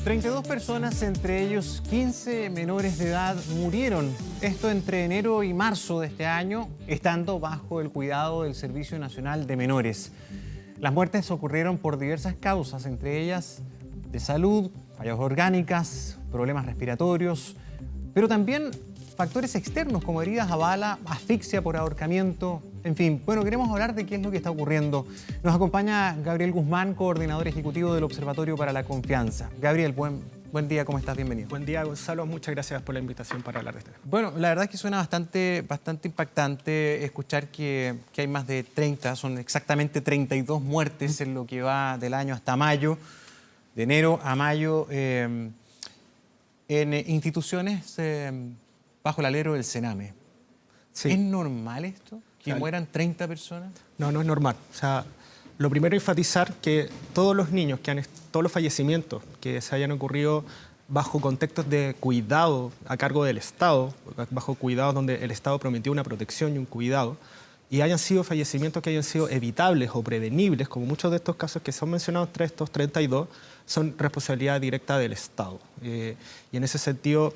32 personas, entre ellos 15 menores de edad, murieron. Esto entre enero y marzo de este año, estando bajo el cuidado del Servicio Nacional de Menores. Las muertes ocurrieron por diversas causas, entre ellas de salud, fallas orgánicas, problemas respiratorios, pero también factores externos como heridas a bala, asfixia por ahorcamiento, en fin. Bueno, queremos hablar de qué es lo que está ocurriendo. Nos acompaña Gabriel Guzmán, coordinador ejecutivo del Observatorio para la Confianza. Gabriel, buen día, ¿cómo estás? Bienvenido. Buen día, Gonzalo. Muchas gracias por la invitación para hablar de esto. Bueno, la verdad es que suena bastante impactante escuchar que hay más de 30, son exactamente 32 muertes en lo que va del año hasta mayo, de enero a mayo, en instituciones bajo el alero del Sename. Sí. ¿Es normal esto? ¿Que mueran 30 personas? No, no es normal. O sea, lo primero es enfatizar que todos los niños, todos los fallecimientos que se hayan ocurrido bajo contextos de cuidado a cargo del Estado, bajo cuidados donde el Estado prometió una protección y un cuidado, y hayan sido fallecimientos que hayan sido evitables o prevenibles, como muchos de estos casos que son mencionados entre estos 32, son responsabilidad directa del Estado. Y en ese sentido,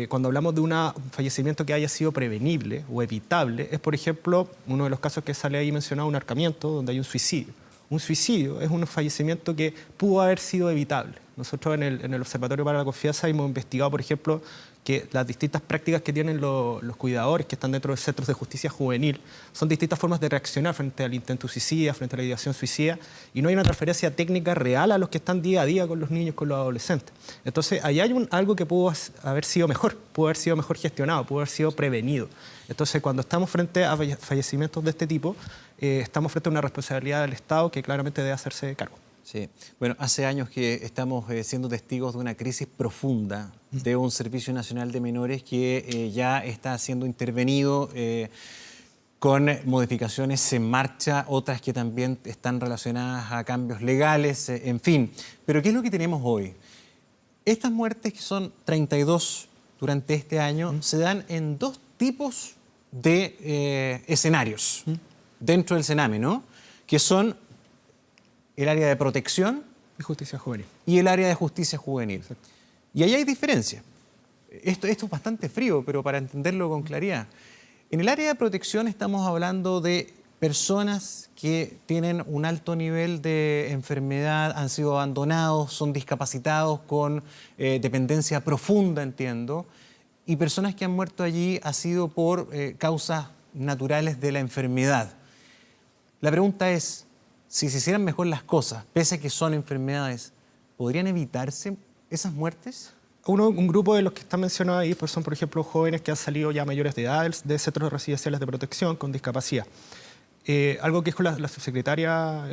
cuando hablamos de un fallecimiento que haya sido prevenible o evitable, es, por ejemplo, uno de los casos que sale ahí mencionado, un ahorcamiento, donde hay un suicidio. Un suicidio es un fallecimiento que pudo haber sido evitable. Nosotros en el Observatorio para la Confianza hemos investigado, por ejemplo, que las distintas prácticas que tienen los cuidadores que están dentro de centros de justicia juvenil son distintas formas de reaccionar frente al intento suicida, frente a la ideación suicida, y no hay una transferencia técnica real a los que están día a día con los niños, con los adolescentes. Entonces, ahí hay algo que pudo haber sido mejor gestionado, pudo haber sido prevenido. Entonces, cuando estamos frente a fallecimientos de este tipo, estamos frente a una responsabilidad del Estado que claramente debe hacerse cargo. Sí. Bueno, hace años que estamos siendo testigos de una crisis profunda de un Servicio Nacional de Menores que ya está siendo intervenido con modificaciones en marcha, otras que también están relacionadas a cambios legales, en fin. Pero ¿qué es lo que tenemos hoy? Estas muertes, que son 32 durante este año, se dan en dos tipos de escenarios dentro del Sename, ¿no? Que son el área de protección y justicia juvenil. Y el área de justicia juvenil. Exacto. Y ahí hay diferencia. Esto es bastante frío, pero para entenderlo con claridad. En el área de protección estamos hablando de personas que tienen un alto nivel de enfermedad, han sido abandonados, son discapacitados con dependencia profunda, entiendo, y personas que han muerto allí ha sido por causas naturales de la enfermedad. La pregunta es, si se hicieran mejor las cosas, pese a que son enfermedades, ¿podrían evitarse esas muertes? Un grupo de los que están mencionados ahí pues son, por ejemplo, jóvenes que han salido ya mayores de edad de centros residenciales de protección con discapacidad. Algo que dijo la subsecretaria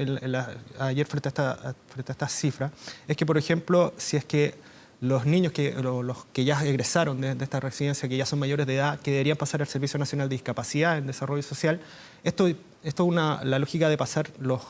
ayer frente a esta cifra es que, por ejemplo, si es que los niños los que ya egresaron de esta residencia, que ya son mayores de edad, que deberían pasar al Servicio Nacional de Discapacidad en Desarrollo Social, esto es la lógica de pasar los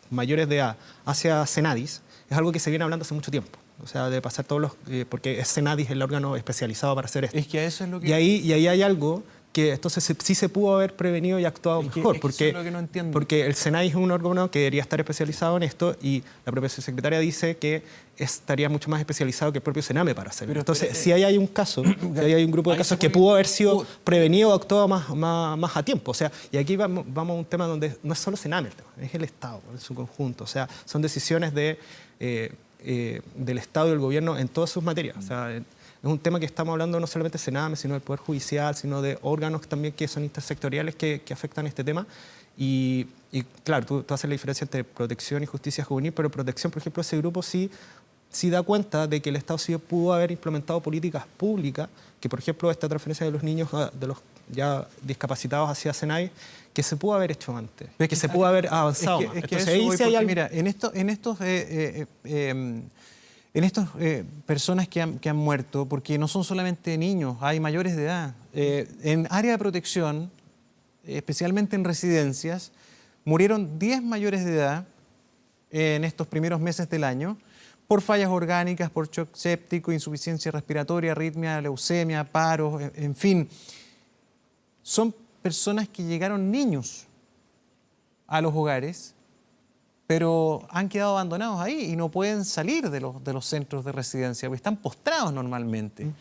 mayores de edad hacia Senadis, es algo que se viene hablando hace mucho tiempo. O sea, de pasar todos porque es Senadis el órgano especializado para hacer esto. Es que a eso es lo que... Y ahí hay algo que entonces sí se pudo haber prevenido y actuado mejor, porque, eso es lo que no entiendo. Porque el Senadis es un órgano que debería estar especializado en esto y la propia secretaria dice que estaría mucho más especializado que el propio Sename para hacerlo. Entonces, si ahí hay un caso, si ahí hay un grupo de casos que pudo haber sido prevenido o actuado más a tiempo. O sea, y aquí vamos a un tema donde no es solo Sename el tema, es el Estado en su conjunto. O sea, son decisiones del Estado y del gobierno en todas sus materias. O sea, es un tema que estamos hablando no solamente de Sename, sino del Poder Judicial, sino de órganos también que son intersectoriales que afectan este tema. Y claro, tú haces la diferencia entre protección y justicia juvenil, pero protección, por ejemplo, ese grupo sí da cuenta de que el Estado sí pudo haber implementado políticas públicas, que por ejemplo esta transferencia de los niños, de los ya discapacitados hacia Senai, que se pudo haber hecho antes, que se pudo haber avanzado más. Entonces, ahí sí hay algo... Mira, en estas personas que han muerto, porque no son solamente niños, hay mayores de edad. En área de protección, especialmente en residencias, murieron 10 mayores de edad en estos primeros meses del año por fallas orgánicas, por shock séptico, insuficiencia respiratoria, arritmia, leucemia, paros, en fin. Son personas que llegaron niños a los hogares pero han quedado abandonados ahí y no pueden salir de los centros de residencia, porque están postrados normalmente.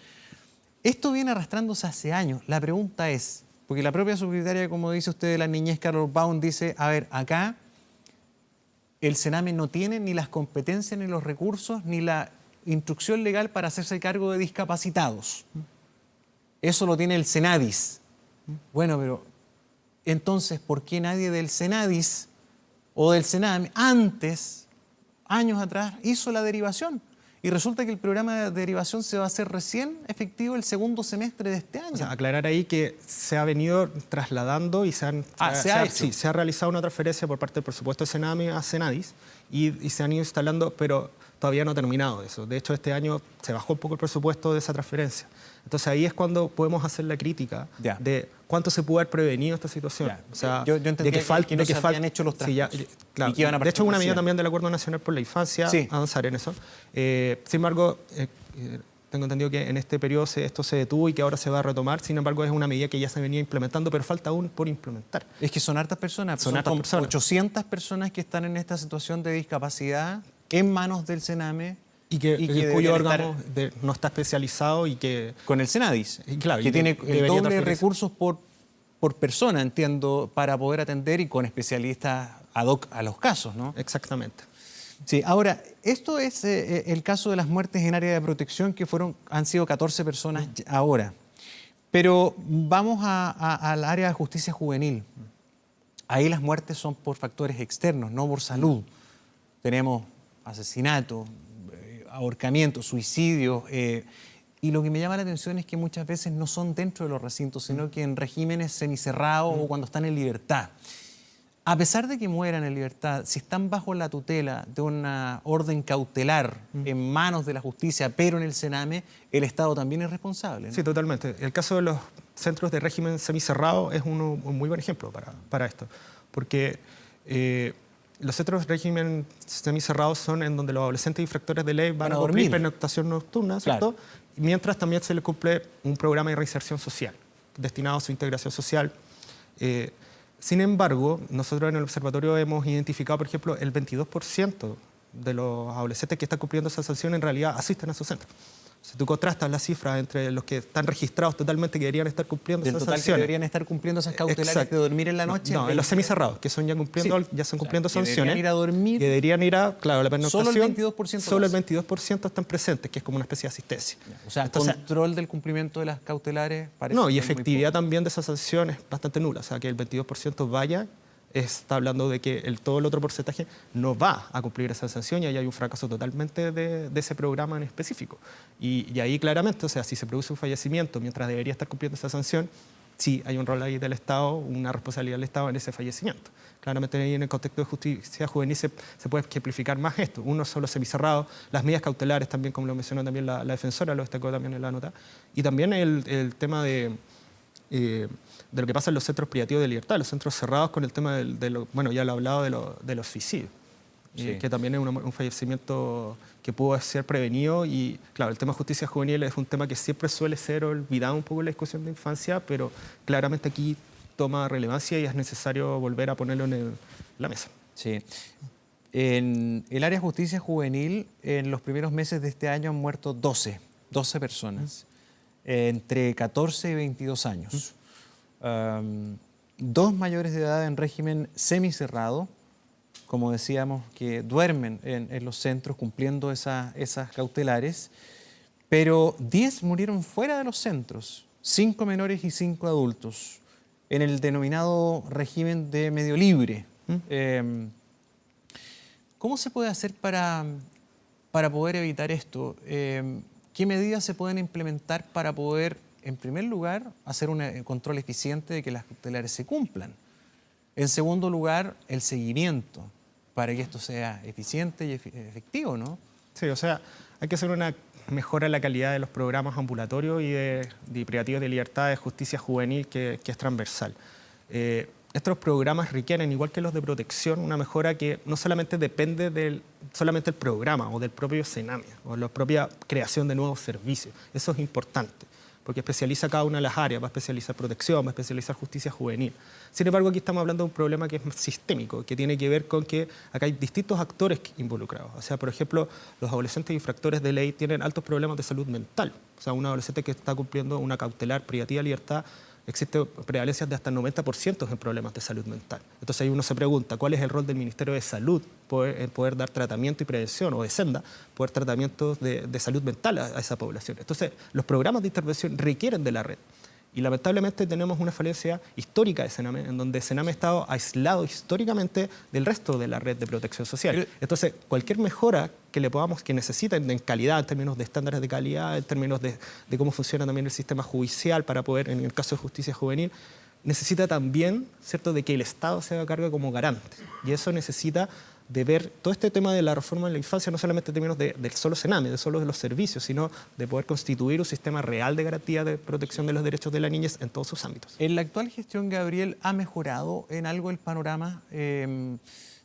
Esto viene arrastrándose hace años. La pregunta es, porque la propia subsecretaria, como dice usted, de la niñez, Carol Baum, dice, a ver, acá el Sename no tiene ni las competencias, ni los recursos, ni la instrucción legal para hacerse cargo de discapacitados. Eso lo tiene el Senadis. Bueno, pero entonces, ¿por qué nadie del Senadis o del Sename antes, años atrás, hizo la derivación? Y resulta que el programa de derivación se va a hacer recién efectivo el segundo semestre de este año. O sea, aclarar ahí que se ha venido trasladando y se ha realizado una transferencia por parte del presupuesto de Sename a Senadis y se han ido instalando, pero todavía no ha terminado eso. De hecho, este año se bajó un poco el presupuesto de esa transferencia. Entonces ahí es cuando podemos hacer la crítica de cuánto se pudo haber prevenido esta situación. O sea, yo entendí que no se habían hecho los traspasos. Claro, y que iban a de hecho, es una medida también del Acuerdo Nacional por la Infancia, avanzar en eso. Sin embargo, tengo entendido que en este periodo esto se detuvo y que ahora se va a retomar. Sin embargo, es una medida que ya se venía implementando, pero falta aún por implementar. Es que son hartas personas. Son 800 personas que están en esta situación de discapacidad en manos del Sename. Y cuyo órgano no está especializado y que... Con el Senadis, claro, que tiene el doble de recursos por persona, entiendo, para poder atender y con especialistas ad hoc a los casos, ¿no? Exactamente. Sí, ahora, esto es el caso de las muertes en área de protección, que han sido 14 personas ahora. Pero vamos al área de justicia juvenil. Ahí las muertes son por factores externos, no por salud. Tenemos asesinato, ahorcamiento, suicidio, y lo que me llama la atención es que muchas veces no son dentro de los recintos, sino que en regímenes semicerrados o cuando están en libertad. A pesar de que mueran en libertad, si están bajo la tutela de una orden cautelar en manos de la justicia, pero en el Sename, el Estado también es responsable, ¿no? Sí, totalmente. El caso de los centros de régimen semicerrado es un muy buen ejemplo para esto, porque los centros de régimen semicerrados son en donde los adolescentes infractores de ley van a cumplir pernoctación nocturna, ¿cierto? Claro. Mientras también se les cumple un programa de reinserción social destinado a su integración social. Sin embargo, nosotros en el observatorio hemos identificado, por ejemplo, el 22% de los adolescentes que están cumpliendo esa sanción en realidad asisten a su centro. Si tú contrastas las cifras entre los que están registrados totalmente que deberían estar cumpliendo esas sanciones. Que deberían estar cumpliendo esas cautelares de dormir en la noche. No, en los semicerrados, que son ya están cumpliendo sanciones. Deberían ir a dormir. Que deberían ir a, claro, la pernoctación. Solo el 22%. Solo el 22% están presentes, que es como una especie de asistencia. O sea, entonces, control del cumplimiento de las cautelares parece. No, y efectividad también de esas sanciones bastante nula. O sea, que el 22% vaya. Está hablando de que todo el otro porcentaje no va a cumplir esa sanción y ahí hay un fracaso totalmente de ese programa en específico. Y ahí claramente, o sea, si se produce un fallecimiento mientras debería estar cumpliendo esa sanción, sí hay un rol ahí del Estado, una responsabilidad del Estado en ese fallecimiento. Claramente ahí en el contexto de justicia juvenil se puede ejemplificar más esto. Uno son los semicerrados, las medidas cautelares también, como lo mencionó también la defensora, lo destacó también en la nota, y también el tema de lo que pasa en los centros privativos de libertad, los centros cerrados con el tema bueno, ya lo he hablado de los suicidios, que también es un fallecimiento que pudo ser prevenido y, claro, el tema de justicia juvenil es un tema que siempre suele ser olvidado un poco en la discusión de infancia, pero claramente aquí toma relevancia y es necesario volver a ponerlo en la mesa. Sí. En el área de justicia juvenil, en los primeros meses de este año han muerto 12 personas. Entre 14 y 22 años. 2 mayores de edad en régimen semicerrado, como decíamos, que duermen en los centros cumpliendo esas cautelares, pero 10 murieron fuera de los centros, 5 menores y 5 adultos, en el denominado régimen de medio libre. ¿Cómo se puede hacer para poder evitar esto? ¿Qué medidas se pueden implementar para poder, en primer lugar, hacer un control eficiente de que las cautelares se cumplan? En segundo lugar, el seguimiento, para que esto sea eficiente y efectivo, ¿no? Sí, o sea, hay que hacer una mejora en la calidad de los programas ambulatorios y de privativos de libertad de justicia juvenil que es transversal. Estos programas requieren, igual que los de protección, una mejora que no solamente depende solamente del programa o del propio Sename o la propia creación de nuevos servicios. Eso es importante. porque especializa cada una de las áreas, va a especializar protección, va a especializar justicia juvenil. Sin embargo, aquí estamos hablando de un problema que es sistémico, que tiene que ver con que acá hay distintos actores involucrados. O sea, por ejemplo, los adolescentes infractores de ley tienen altos problemas de salud mental. O sea, un adolescente que está cumpliendo una cautelar privativa de libertad, existe prevalencias de hasta 90% en problemas de salud mental. Entonces ahí uno se pregunta, ¿cuál es el rol del Ministerio de Salud en poder dar tratamiento y prevención, o de Senda, poder tratamientos de salud mental a esa población? Entonces, los programas de intervención requieren de la red. Y lamentablemente tenemos una falencia histórica de Sename, en donde Sename ha estado aislado históricamente del resto de la red de protección social. Entonces, cualquier mejora que le podamos, que necesiten en calidad, en términos de estándares de calidad, en términos de cómo funciona también el sistema judicial para poder, en el caso de justicia juvenil, necesita también, ¿cierto?, de que el Estado se haga cargo como garante. Y eso necesita de ver todo este tema de la reforma de la infancia, no solamente en términos del solo Sename, de solo de los servicios, sino de poder constituir un sistema real de garantía de protección de los derechos de la niñez en todos sus ámbitos. ¿En la actual gestión, Gabriel, ha mejorado en algo el panorama?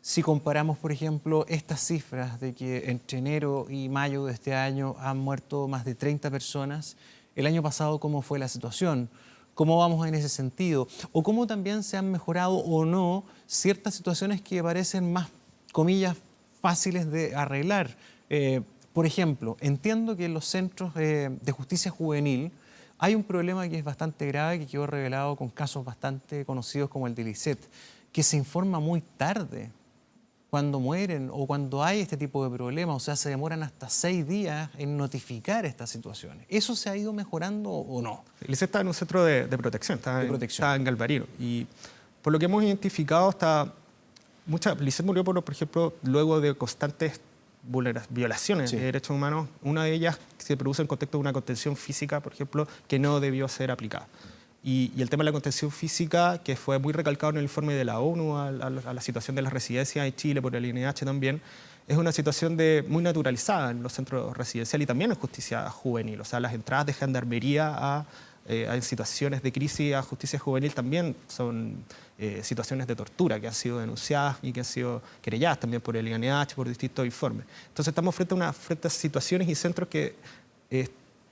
Si comparamos, por ejemplo, estas cifras de que entre enero y mayo de este año han muerto más de 30 personas, el año pasado, ¿cómo fue la situación? ¿Cómo vamos en ese sentido? ¿O cómo también se han mejorado o no ciertas situaciones que parecen más, comillas, fáciles de arreglar? Por ejemplo, entiendo que en los centros de justicia juvenil hay un problema que es bastante grave, que quedó revelado con casos bastante conocidos como el de Lisset, que se informa muy tarde cuando mueren o cuando hay este tipo de problemas. O sea, se demoran hasta 6 días en notificar estas situaciones. ¿Eso se ha ido mejorando o no? Lisset está en un centro de protección, está en Galvarino. Y por lo que hemos identificado, Lisset murió, por ejemplo, luego de constantes violaciones de derechos humanos. Una de ellas se produce en contexto de una contención física, por ejemplo, que no debió ser aplicada. Y el tema de la contención física, que fue muy recalcado en el informe de la ONU a la situación de las residencias en Chile por el INH también, es una situación muy naturalizada en los centros residenciales y también en justicia juvenil. O sea, las entradas de gendarmería en situaciones de crisis a justicia juvenil también son situaciones de tortura que han sido denunciadas y que han sido querelladas también por el INH, por distintos informes. Entonces estamos frente a situaciones y centros que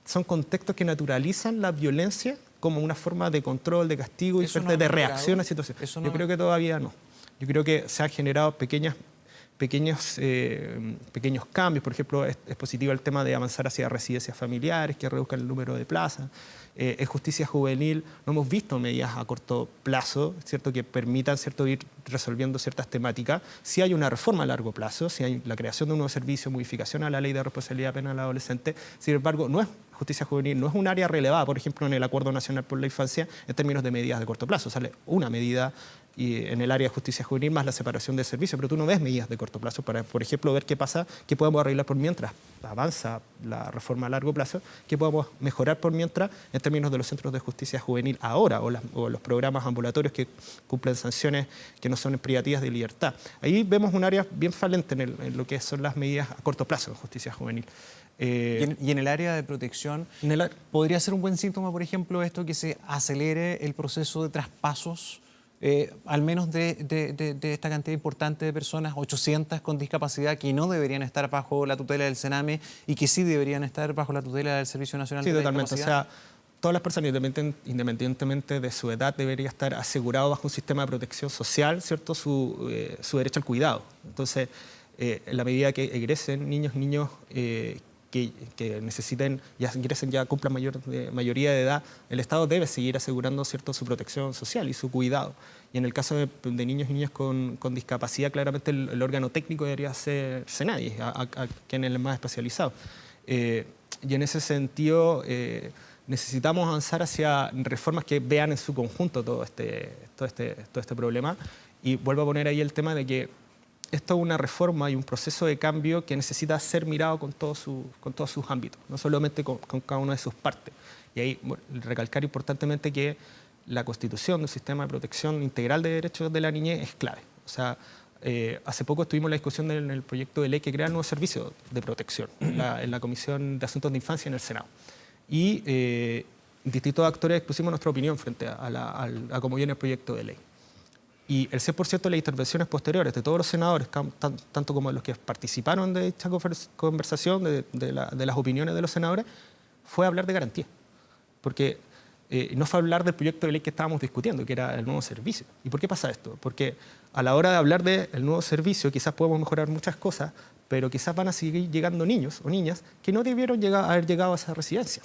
son contextos que naturalizan la violencia como una forma de control, de castigo y de reacción a situaciones. Yo creo que todavía no. Yo creo que se han generado pequeños cambios. Por ejemplo, es positivo el tema de avanzar hacia residencias familiares que reduzcan el número de plazas. En justicia juvenil no hemos visto medidas a corto plazo, ¿cierto?, que permitan, ¿cierto?, ir resolviendo ciertas temáticas. Sí hay una reforma a largo plazo, sí hay la creación de un nuevo servicio, modificación a la ley de responsabilidad penal adolescente. Sin embargo, justicia juvenil no es un área relevada, por ejemplo, en el Acuerdo Nacional por la Infancia en términos de medidas de corto plazo. Sale una medida en el área de justicia juvenil más la separación de servicios, pero tú no ves medidas de corto plazo para, por ejemplo, ver qué pasa, qué podemos arreglar por mientras avanza la reforma a largo plazo, qué podemos mejorar por mientras en términos de los centros de justicia juvenil ahora o los programas ambulatorios que cumplen sanciones que no son privativas de libertad. Ahí vemos un área bien falente en lo que son las medidas a corto plazo en justicia juvenil. Y en el área de protección, ¿podría ser un buen síntoma, por ejemplo, esto que se acelere el proceso de traspasos, al menos de esta cantidad importante de personas, 800 con discapacidad, que no deberían estar bajo la tutela del Sename y que sí deberían estar bajo la tutela del Servicio Nacional de Discapacidad? Sí, totalmente. O sea, todas las personas, independientemente de su edad, debería estar asegurado bajo un sistema de protección social, ¿cierto?, su derecho al cuidado. Entonces, en la medida que egresen niños que necesiten, ya cumplan mayoría de edad, el Estado debe seguir asegurando, ¿cierto?, su protección social y su cuidado. Y en el caso de niños y niñas con discapacidad, claramente el órgano técnico debería ser SENADI, a quien es el más especializado. Y en ese sentido, necesitamos avanzar hacia reformas que vean en su conjunto todo este problema. Y vuelvo a poner ahí el tema de que esto es una reforma y un proceso de cambio que necesita ser mirado con todos sus ámbitos, no solamente con cada una de sus partes. Y ahí recalcar importantemente que la constitución del sistema de protección integral de derechos de la niñez es clave. O sea, hace poco estuvimos en la discusión en el proyecto de ley que crea el nuevo servicio de protección en la Comisión de Asuntos de Infancia en el Senado. Y distintos actores expusimos nuestra opinión frente a cómo viene el proyecto de ley. Y el 100% de las intervenciones posteriores de todos los senadores, tanto como de los que participaron de esta conversación, de las opiniones de los senadores, fue hablar de garantía. porque no fue hablar del proyecto de ley que estábamos discutiendo, que era el nuevo servicio. ¿Y por qué pasa esto? Porque a la hora de hablar del nuevo servicio quizás podemos mejorar muchas cosas, pero quizás van a seguir llegando niños o niñas que no debieron haber llegado a esa residencia.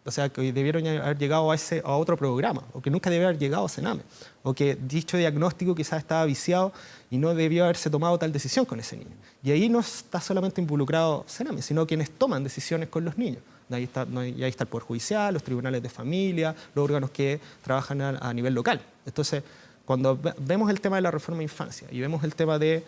O sea, que debieron haber llegado a otro programa, o que nunca debieron haber llegado a Sename, o que dicho diagnóstico quizás estaba viciado y no debió haberse tomado tal decisión con ese niño. Y ahí no está solamente involucrado Sename, sino quienes toman decisiones con los niños. Ahí está el Poder Judicial, los tribunales de familia, los órganos que trabajan a nivel local. Entonces, cuando vemos el tema de la reforma de infancia y vemos el tema de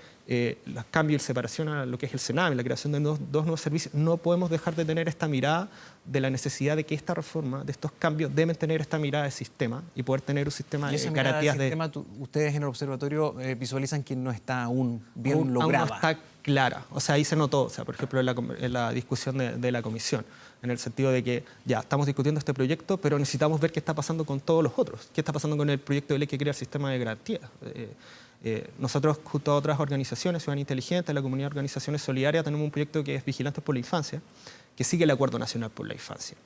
los cambios y separación a lo que es el Sename, la creación de dos nuevos servicios, no podemos dejar de tener esta mirada de la necesidad de que esta reforma, de estos cambios, deben tener esta mirada de sistema y poder tener un sistema de garantías de... Ustedes en el observatorio visualizan que no está aún bien lograda. Aún no está clara. O sea, ahí se notó, o sea, por ejemplo, en la discusión de la comisión, en el sentido de que ya estamos discutiendo este proyecto, pero necesitamos ver qué está pasando con todos los otros, qué está pasando con el proyecto de ley que crea el sistema de garantías. Nosotros, junto a otras organizaciones, Ciudadanía Inteligente, la comunidad de organizaciones solidarias, tenemos un proyecto que es Vigilantes por la Infancia, que sigue el Acuerdo Nacional por la Infancia.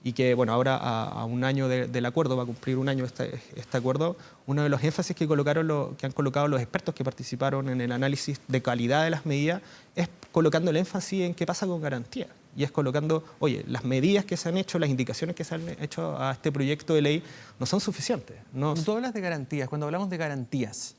Y que, bueno, ahora a un año del acuerdo, va a cumplir un año este acuerdo, uno de los énfasis que han colocado los expertos que participaron en el análisis de calidad de las medidas es colocando el énfasis en qué pasa con garantía. Y es colocando, oye, las medidas que se han hecho, las indicaciones que se han hecho a este proyecto de ley no son suficientes. Tú hablas de garantías. Cuando hablamos de garantías...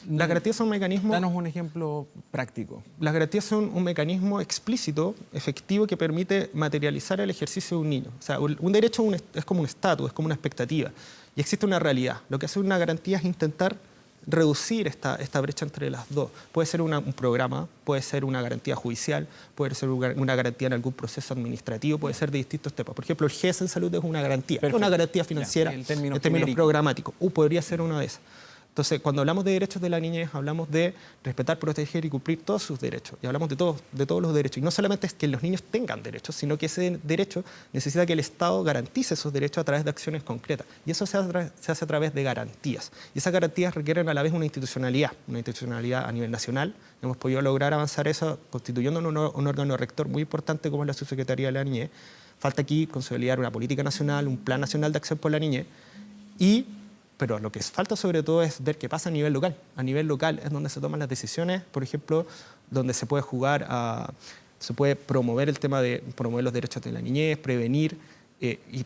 Las garantías son un mecanismo... Danos un ejemplo práctico. Las garantías son un mecanismo explícito, efectivo, que permite materializar el ejercicio de un niño. O sea, un derecho es como un estatus, es como una expectativa. Y existe una realidad. Lo que hace una garantía es intentar reducir esta brecha entre las dos. Puede ser un programa, puede ser una garantía judicial, puede ser una garantía en algún proceso administrativo, puede ser de distintos temas. Por ejemplo, el GES en salud es una garantía, una garantía financiera en términos programáticos. Podría ser una de esas. Entonces, cuando hablamos de derechos de la niñez, hablamos de respetar, proteger y cumplir todos sus derechos. Y hablamos de todos los derechos. Y no solamente es que los niños tengan derechos, sino que ese derecho necesita que el Estado garantice esos derechos a través de acciones concretas. Y eso se hace a través de garantías. Y esas garantías requieren a la vez una institucionalidad a nivel nacional. Hemos podido lograr avanzar eso constituyendo un órgano rector muy importante como es la Subsecretaría de la Niñez. Falta aquí consolidar una política nacional, un plan nacional de acción por la niñez. Pero lo que falta sobre todo es ver qué pasa a nivel local. A nivel local es donde se toman las decisiones, por ejemplo, donde se puede se puede promover el tema de promover los derechos de la niñez, prevenir,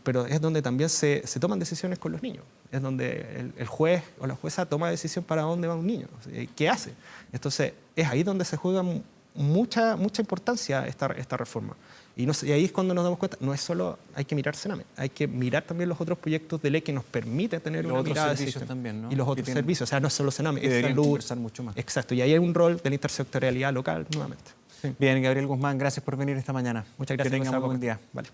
pero es donde también se toman decisiones con los niños. Es donde el juez o la jueza toma decisión para dónde va un niño, qué hace. Entonces, es ahí donde se juega mucha importancia esta reforma. Y ahí es cuando nos damos cuenta, no es solo hay que mirar Sename, hay que mirar también los otros proyectos de ley que nos permiten tener una mirada de sistema. También, ¿no? Y los otros servicios, o sea, no es solo Sename, es salud. Conversar mucho más. Exacto, y ahí hay un rol de la intersectorialidad local nuevamente. Sí. Bien, Gabriel Guzmán, gracias por venir esta mañana. Muchas gracias. Que tengamos un buen día. Vale.